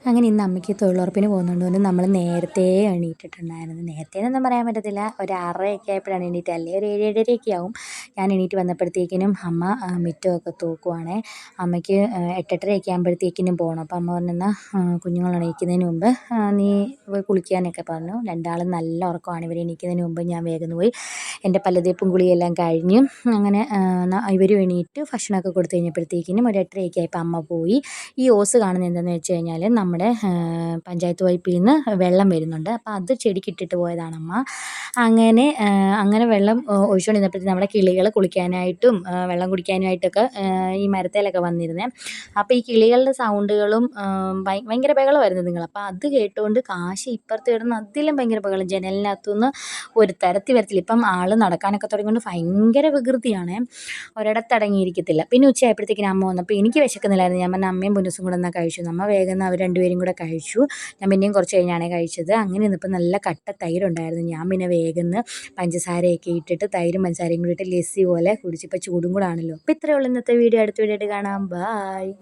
അങ്ങനെ ഇന്ന് അമ്മയ്ക്ക് തൊഴിലുറപ്പിന് പോകുന്നതുകൊണ്ട് തന്നെ നമ്മൾ നേരത്തെ എണീറ്റിട്ടുണ്ടായിരുന്നു. നേരത്തെ എന്നൊന്നും പറയാൻ പറ്റത്തില്ല. ഒരു 6:30 ആയപ്പോഴാണ് എണീറ്റത്. അല്ലെങ്കിൽ ഒരു 7, 7:30 ആവും. ഞാൻ എണീറ്റ് വന്നപ്പോഴത്തേക്കിനും അമ്മ മുറ്റമൊക്കെ തൂക്കുവാണേ. അമ്മയ്ക്ക് 8, 8:30 ആകുമ്പോഴത്തേക്കിനും പോകണം. അപ്പോൾ അമ്മ പറഞ്ഞു, "എന്നാൽ കുഞ്ഞുങ്ങൾ എണീക്കുന്നതിന് മുമ്പ് നീ പോയി കുളിക്കാനൊക്കെ പറഞ്ഞു." രണ്ടാളും നല്ല ഉറക്കമാണ്. ഇവർ എണീക്കുന്നതിന് മുമ്പ് ഞാൻ വേഗം പോയി എൻ്റെ പല്ലുതേപ്പും കുളിയെല്ലാം കഴിഞ്ഞ് അങ്ങനെ ഇവരും എണീറ്റ് ഭക്ഷണമൊക്കെ കൊടുത്തു കഴിഞ്ഞപ്പോഴത്തേക്കിനും ഒരു 8:30 ആയപ്പോൾ അമ്മ പോയി. ഈ ഓസ് കാണുന്നത് എന്താണെന്ന് വെച്ച് കഴിഞ്ഞാൽ നമ്മുടെ പഞ്ചായത്ത് പൈപ്പിൽ നിന്ന് വെള്ളം വരുന്നുണ്ട്. അപ്പോൾ അത് ചെടിക്കിട്ടിട്ട് പോയതാണ് അമ്മ. അങ്ങനെ വെള്ളം ഒഴിച്ചുകൊണ്ടിരുന്നപ്പോഴത്തേക്കും നമ്മുടെ കിളികൾ കുളിക്കാനായിട്ടും വെള്ളം കുടിക്കാനായിട്ടൊക്കെ ഈ മരത്തേലൊക്കെ വന്നിരുന്നേ. അപ്പോൾ ഈ കിളികളുടെ സൗണ്ടുകളും ഭയങ്കര ബഹളമായിരുന്നു നിങ്ങൾ. അപ്പോൾ അത് കേട്ടുകൊണ്ട് കാശി ഇപ്പുറത്ത് കിടന്ന് അതിലും ഭയങ്കര ബഹളം. ജനലിനകത്തുനിന്ന് ഒരു തരത്തിൽ വരത്തില്ല. ഇപ്പം ആൾ നടക്കാനൊക്കെ തുടങ്ങിക്കൊണ്ട് ഭയങ്കര വികൃതിയാണേ. ഒരിടത്തടങ്ങിയിരിക്കത്തില്ല. പിന്നെ ഉച്ചയായപ്പോഴത്തേക്കിനും അമ്മ വന്നപ്പോൾ എനിക്ക് വിശക്കുന്നില്ലായിരുന്നു. ഞാൻ പറഞ്ഞു, അമ്മയും പൊന്നൂസും കൂടെ എന്നാൽ കഴിച്ചു. നമ്മൾ വേഗം അവർ രണ്ടുപേരും കൂടെ കഴിച്ചു. ഞാൻ പിന്നെയും കുറച്ച് കഴിഞ്ഞാണ് കഴിച്ചത്. അങ്ങനെ ഇന്നിപ്പോൾ നല്ല കട്ട തൈരുണ്ടായിരുന്നു. ഞാൻ പിന്നെ വേഗം പഞ്ചസാരയൊക്കെ ഇട്ടിട്ട് തൈരും പഞ്ചസാരയും കൂടി ഇട്ട് ലസ്സി പോലെ കുടിച്ച്. ഇപ്പോൾ ചൂടും കൂടെ ആണല്ലോ. അപ്പോൾ ഇത്രയേ ഉള്ളൂ ഇന്നത്തെ വീഡിയോ. അടുത്ത വീഡിയോ ആയിട്ട് കാണാം. ബായ്.